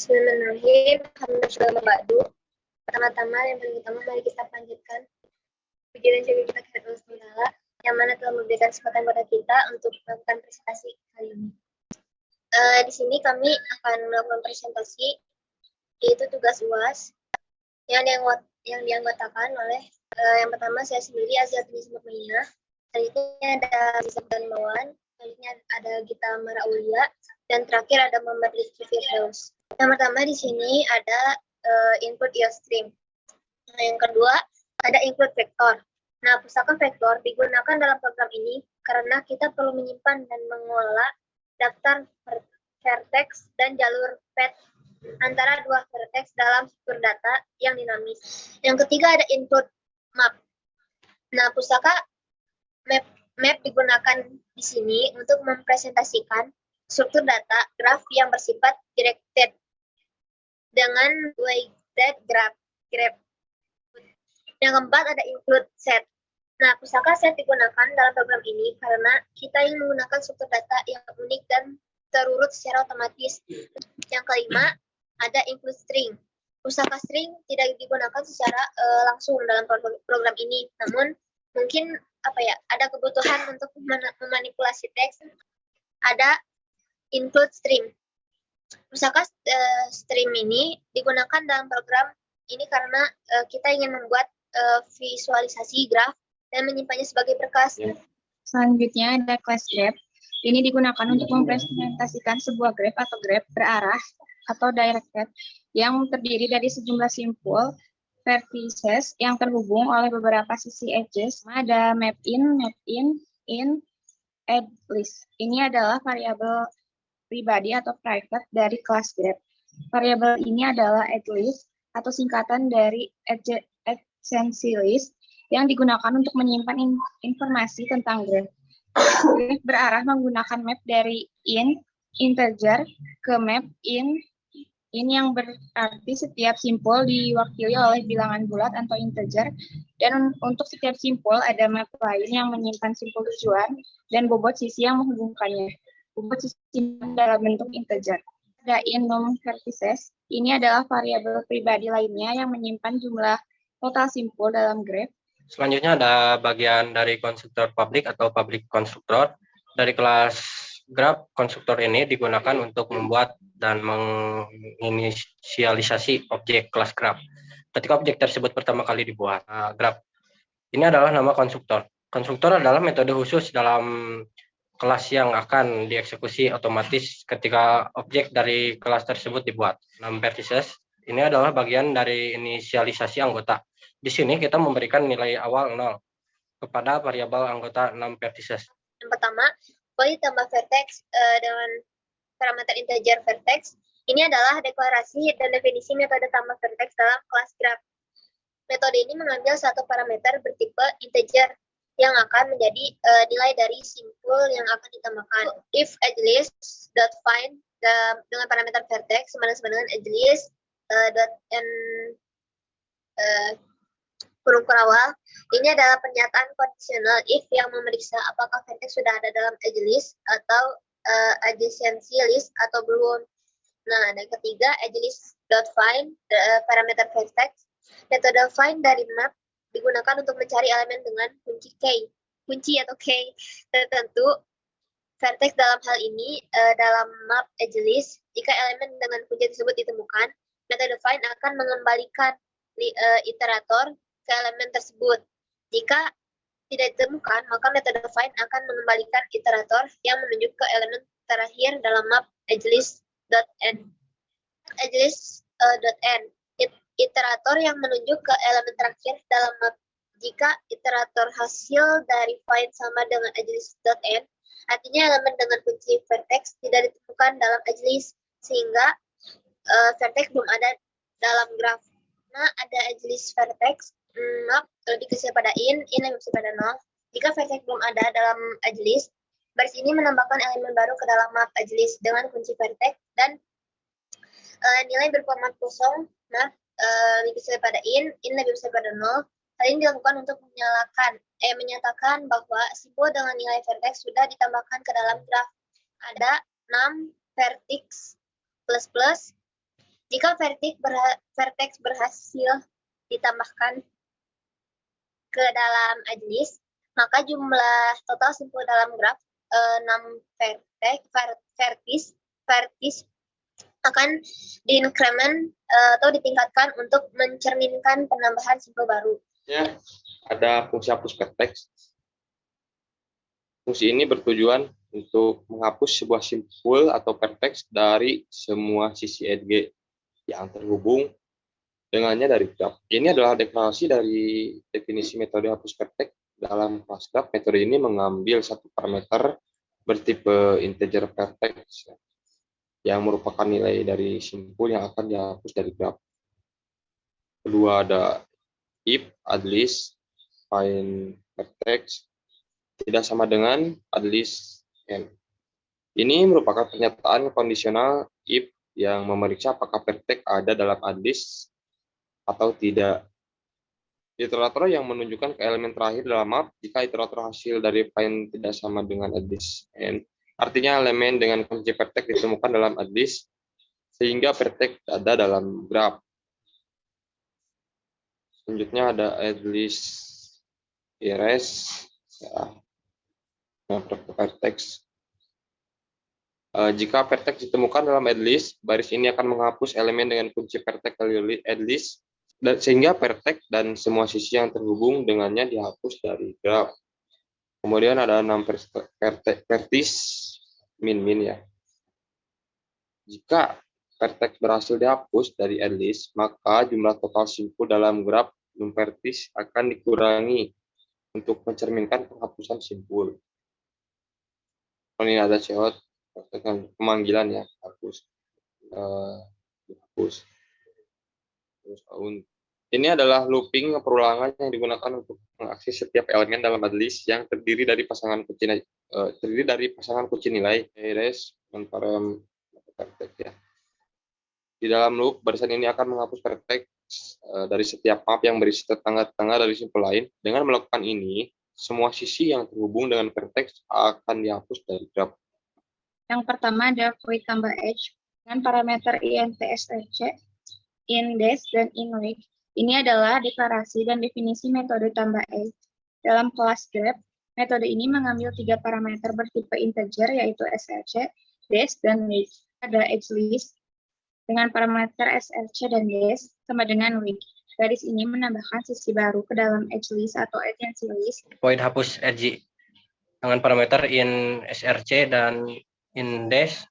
Bismillahirrahmanirrahim. Alhamdulillah ba'du. Pertama-tama yang paling utama mari kita panjatkan puji dan syukur kita kepada Allah SWT yang mana telah memberikan kesempatan kepada kita untuk melakukan presentasi kali ini. Di sini kami akan melakukan presentasi yaitu tugas UAS yang dianggotakan oleh yang pertama saya sendiri Azzatul Ismailiyah, selanjutnya ada Bisa Mawan, selanjutnya ada Gita Maraulia, dan terakhir ada Muhammad Rizky Firdaus. Yang pertama di sini ada input IOStream. Nah, yang kedua ada include vektor. Nah, pusaka vektor digunakan dalam program ini karena kita perlu menyimpan dan mengelola daftar vertex dan jalur path antara dua vertex dalam struktur data yang dinamis. Yang ketiga ada input map. Nah, pusaka map digunakan di sini untuk mempresentasikan struktur data graf yang bersifat directed dengan weighted graph. Yang keempat ada include set. Nah, pusaka set digunakan dalam program ini karena kita ingin menggunakan struktur data yang unik dan terurut secara otomatis. Yang kelima ada include string. Pusaka string tidak digunakan secara langsung dalam program ini, namun mungkin ada kebutuhan untuk memanipulasi teks. Ada include string. Pusaka stream ini digunakan dalam program ini karena kita ingin membuat visualisasi graf dan menyimpannya sebagai berkas. Selanjutnya ada class graph. Ini digunakan untuk mempresentasikan sebuah graph atau graph berarah atau directed yang terdiri dari sejumlah simpul vertices yang terhubung oleh beberapa sisi edges. Ada map in, add list. Ini adalah variabel pribadi atau private dari kelas graph. Variabel ini adalah addList atau singkatan dari adjacency list yang digunakan untuk menyimpan informasi tentang graph. Graph berarah menggunakan map dari integer ke map in yang berarti setiap simpul diwakili oleh bilangan bulat atau integer, dan untuk setiap simpul ada map lain yang menyimpan simpul tujuan dan bobot sisi yang menghubungkannya. Bobot sisi dalam bentuk integer. Ada num vertices, ini adalah variabel pribadi lainnya yang menyimpan jumlah total simpul dalam graph. Selanjutnya ada bagian dari konstruktor public atau public konstruktor. Dari kelas graph, konstruktor ini digunakan untuk membuat dan menginisialisasi objek kelas graph. Ketika objek tersebut pertama kali dibuat, graph ini adalah nama konstruktor. Konstruktor adalah metode khusus dalam kelas yang akan dieksekusi otomatis ketika objek dari kelas tersebut dibuat. 6 vertices ini adalah bagian dari inisialisasi anggota. Di sini kita memberikan nilai awal 0 kepada variabel anggota 6 vertices. Yang pertama, body tambah vertex dengan parameter integer vertex. Ini adalah deklarasi dan definisi metode tambah vertex dalam kelas graph. Metode ini mengambil satu parameter bertipe integer yang akan menjadi nilai dari simpul yang akan ditambahkan. If edgelist.find dengan parameter vertex sama dengan edgelist kurung awal. Ini adalah pernyataan kondisional if yang memeriksa apakah vertex sudah ada dalam edgelist atau adjacency list atau belum. Nah, dan ketiga edgelist.find parameter vertex. Metode find dari map digunakan untuk mencari elemen dengan kunci atau key tertentu vertex. Dalam hal ini dalam map edgelist, jika elemen dengan kunci tersebut ditemukan, metode find akan mengembalikan iterator ke elemen tersebut. Jika tidak ditemukan, maka metode find akan mengembalikan iterator yang menunjuk ke elemen terakhir dalam map edgelist.end. Iterator yang menunjuk ke elemen terakhir dalam map. Jika iterator hasil dari find sama dengan edgelist.end, artinya elemen dengan kunci vertex tidak ditemukan dalam edgelist, sehingga vertex belum ada dalam graph. Nah, ada edgelist vertex, map dikasih pada in lebih besar pada 0. Jika vertex belum ada dalam edgelist, baris ini menambahkan elemen baru ke dalam map edgelist dengan kunci vertex dan nilai berformat kosong. Nah, lebih besar pada in lebih besar pada 0. Hal ini dilakukan untuk menyatakan bahwa simpul dengan nilai vertex sudah ditambahkan ke dalam graf. Ada 6 vertex plus Jika vertex berhasil ditambahkan ke dalam edgelist, maka jumlah total simpul dalam graf 6 vertis akan diinkremen atau ditingkatkan untuk mencerminkan penambahan simpul baru. Ya, ada fungsi hapus vertex. Fungsi ini bertujuan untuk menghapus sebuah simpul atau vertex dari semua sisi edge yang terhubung dengannya dari graf. Ini adalah deklarasi dari definisi metode hapus vertex dalam kelas graf. Metode ini mengambil satu parameter bertipe integer vertex yang merupakan nilai dari simpul yang akan dihapus dari graf. Kedua ada if, addList, find vertex tidak sama dengan addList n. Ini merupakan pernyataan kondisional if yang memeriksa apakah vertex ada dalam addList atau tidak. Iterator yang menunjukkan ke elemen terakhir dalam map jika iterator hasil dari find tidak sama dengan addList n. Artinya elemen dengan kunci vertex ditemukan dalam addList sehingga vertex ada dalam graf. Selanjutnya ada addList erase ya, vertex. Jika vertex ditemukan dalam addList, baris ini akan menghapus elemen dengan kunci vertex dari addList sehingga vertex dan semua sisi yang terhubung dengannya dihapus dari graf. Kemudian ada 6 vertis min ya. Jika vertex berhasil dihapus dari addList, maka jumlah total simpul dalam graf vertis akan dikurangi untuk mencerminkan penghapusan simpul. Ini ada COT pemanggilan ya, hapus. Ini adalah looping perulangan yang digunakan untuk mengakses setiap elemen dalam addList yang terdiri dari pasangan kunci nilai erase dan vertex ya. Di dalam loop, barisan ini akan menghapus vertex dari setiap map yang berisi tetangga-tetangga dari simpul lain. Dengan melakukan ini, semua sisi yang terhubung dengan vertex akan dihapus dari graf. Yang pertama ada void tambah edge dengan parameter int src, indes, dan inweek. Ini adalah deklarasi dan definisi metode tambah edge. Dalam kelas grep, metode ini mengambil 3 parameter bertipe integer yaitu src, des, dan week. Ada edgelist dengan parameter src dan des sama dengan week. Garis ini menambahkan sisi baru ke dalam edgelist atau adjacency list. Void hapus edge dengan parameter in src dan indes.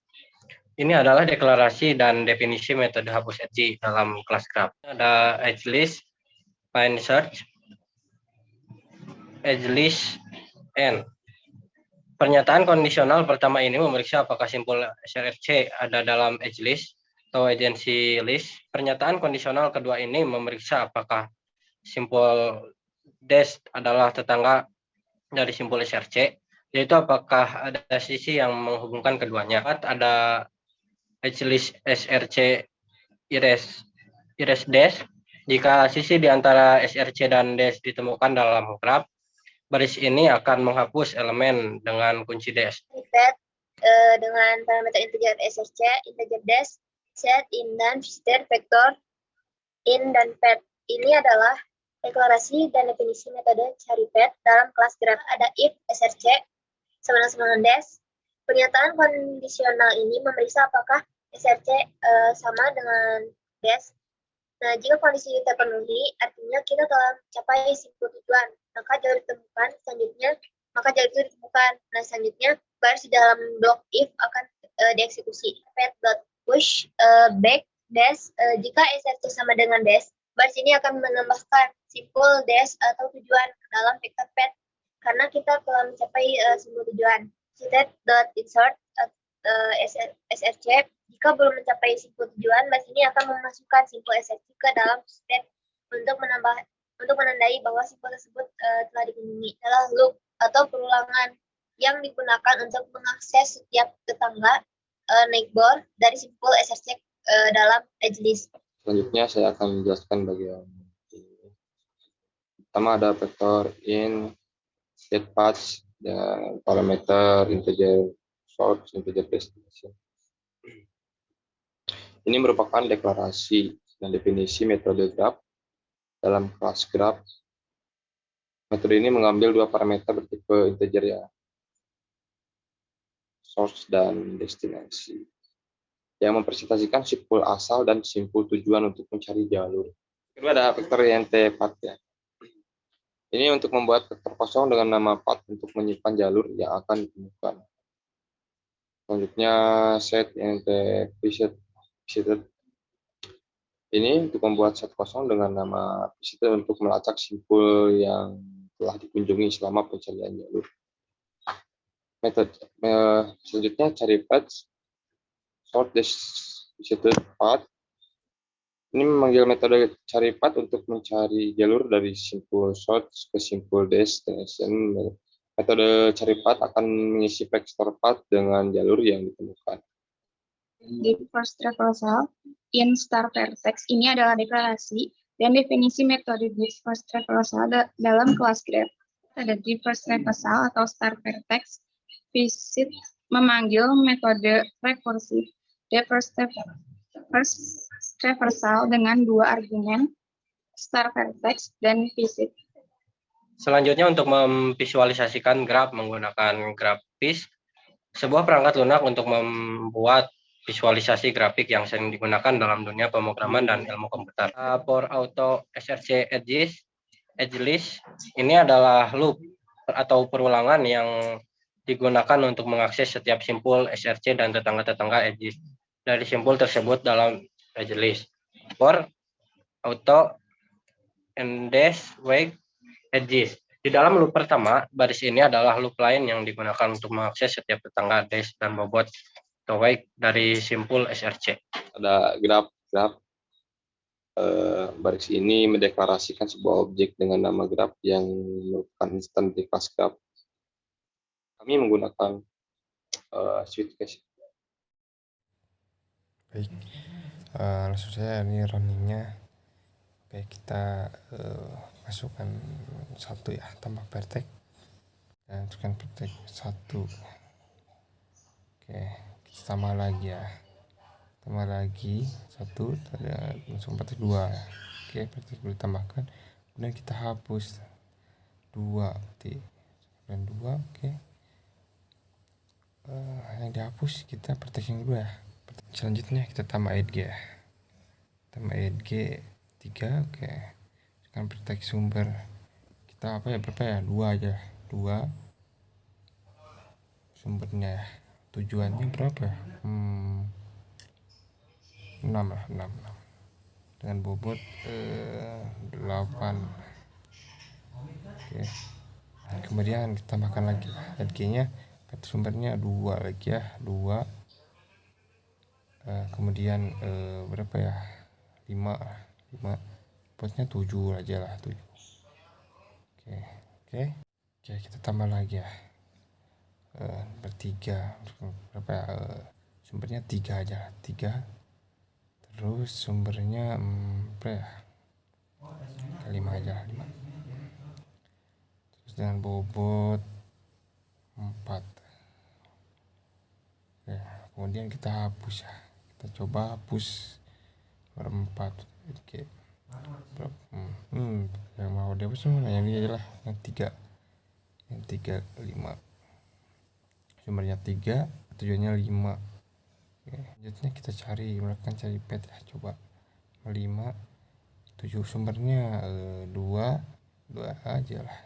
Ini adalah deklarasi dan definisi metode hapus edge dalam kelas graph. Ada edgelist, find search, edgelist n. Pernyataan kondisional pertama ini memeriksa apakah simpul src ada dalam edgelist atau adjacency list. Pernyataan kondisional kedua ini memeriksa apakah simpul des adalah tetangga dari simpul src, yaitu apakah ada sisi yang menghubungkan keduanya. Ada edgelist src iris des. Jika sisi di antara src dan des ditemukan dalam graf, baris ini akan menghapus elemen dengan kunci des. Repeat dengan parameter integer src, integer des, set, in, dan visitor vektor in dan pet. Ini adalah deklarasi dan definisi metode cari pet dalam kelas graf. Ada if src sama dengan des. Pernyataan kondisional ini memeriksa apakah src sama dengan des. Nah, jika kondisi ini terpenuhi, artinya kita telah mencapai simpul tujuan. Maka jalur ditemukan. Nah, selanjutnya baris di dalam blok if akan dieksekusi. Pet.push back des. Jika src sama dengan des, baris ini akan menambahkan simpul des atau tujuan ke dalam vektor pet karena kita telah mencapai simpul tujuan. State.insert src. Jika belum mencapai simpul tujuan, baris ini akan memasukkan simpul src ke dalam state untuk menandai bahwa simpul tersebut telah dipenuhi. Adalah loop atau perulangan yang digunakan untuk mengakses setiap tetangga neighbor dari simpul src dalam edgelist. Selanjutnya saya akan menjelaskan bagian ini. Pertama ada vektor in, get path, dan parameter integer source, integer destination. Ini merupakan deklarasi dan definisi metode graph dalam kelas graph. Metode ini mengambil dua parameter bertipe integer ya, source dan destinasi, yang mempresentasikan simpul asal dan simpul tujuan untuk mencari jalur. Kedua ada vektor int path ya. Ini untuk membuat vektor kosong dengan nama path untuk menyimpan jalur yang akan ditemukan. Selanjutnya set int visited. Ini untuk membuat set kosong dengan nama visited untuk melacak simpul yang telah dikunjungi selama pencarian jalur. Metode selanjutnya cari path sort visited path. Ini memanggil metode cari path untuk mencari jalur dari simpul source ke simpul destination. Metode cari path akan mengisi vektor path dengan jalur yang ditemukan. Di first traversal in star vertex ini adalah deklarasi dan definisi metode di first traversal dalam kelas graph. Ada di first traversal atau star vertex visit memanggil metode rekursif. The first traversal dengan dua argumen star vertex dan visit. Selanjutnya untuk memvisualisasikan graf menggunakan grafis, sebuah perangkat lunak untuk membuat visualisasi grafik yang sering digunakan dalam dunia pemrograman dan ilmu komputer. For auto src edge list ini adalah loop atau perulangan yang digunakan untuk mengakses setiap simpul src dan tetangga-tetangga edges dari simpul tersebut dalam edge list. For auto wake edges. Di dalam loop pertama, baris ini adalah loop lain yang digunakan untuk mengakses setiap tetangga dash dan bobot atau wake dari simpul src. Ada graph. Baris ini mendeklarasikan sebuah objek dengan nama graph yang merupakan instan di kelas graph. Kami menggunakan switch case. Baik, langsung saja ini runningnya. Oke, kita masukkan satu ya, tambah vertex dan masukkan vertex 1. Oke, kita tambah lagi ya, tambah lagi 1, ada langsung vertex 2. Oke, vertex 2 ditambahkan, kemudian kita hapus 2 dan 2. Oke, yang dihapus kita vertex yang kedua ya. Selanjutnya kita tambah edge ya, tambah edge 3. Oke, kan vertex sumber kita berapa ya, 2 aja, 2 sumbernya ya. Tujuannya berapa ya? 6 lah, 6 dengan bobot 8. Oke, kemudian kita tambahkan lagi edge nya, sumbernya 2 lagi ya, 2. Kemudian berapa ya, 5 bobotnya 7 aja lah, 7. Oke, kita tambah lagi ya, bertiga, berapa ya, sumbernya 3 aja, 3. Terus sumbernya berapa ya, 5 aja, 5. Terus dengan bobot 4. Oke, kemudian kita hapus ya, kita coba hapus nomor 4. Oke, yang mau dihapus yang ini aja lah, yang 3, 5. Sumbernya 3, tujuannya 5. Oke, selanjutnya kita melakukan cari path ya, coba 5, 7 sumbernya 2 aja lah,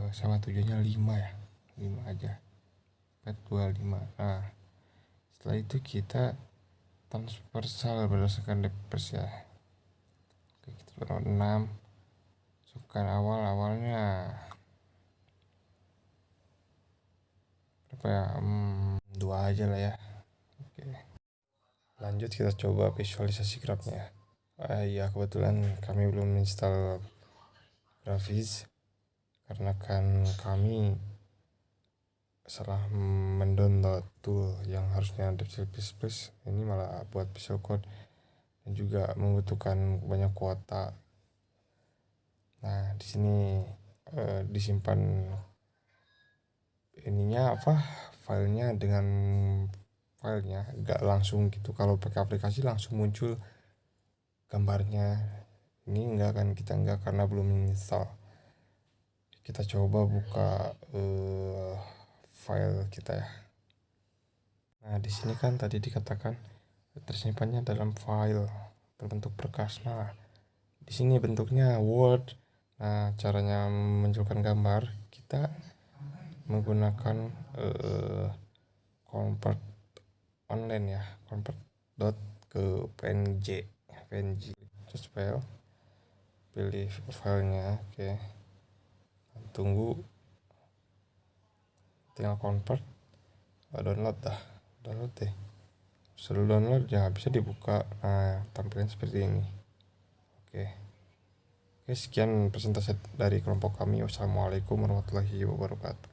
sama tujuannya 5 ya, 5 aja, path 2, 5. Nah, setelah itu kita transversal berdasarkan depth ya. Oke, kita taruh 6, masukkan awalnya berapa ya, 2 aja lah ya. Oke, lanjut kita coba visualisasi grafnya. Ya, kebetulan kami belum install grafis karena kan kami salah mendownload tool yang harusnya ada C++, ini malah buat Visual Code dan juga membutuhkan banyak kuota. Nah, di sini disimpan filenya dengan filenya, nggak langsung gitu. Kalau pakai aplikasi langsung muncul gambarnya. Ini enggak kan, kita enggak karena belum install. Kita coba buka file kita ya. Nah, di sini kan tadi dikatakan tersimpannya dalam file berbentuk berkas. Nah, di sini bentuknya Word. Nah, caranya memunculkan gambar kita menggunakan convert online ya, convert dot ke PNG. Just file, pilih filenya, oke. Tunggu, tinggal convert, download deh. Setelah download ya bisa dibuka. Nah, tampilan seperti ini. Oke, sekian presentasi dari kelompok kami. Wassalamualaikum warahmatullahi wabarakatuh.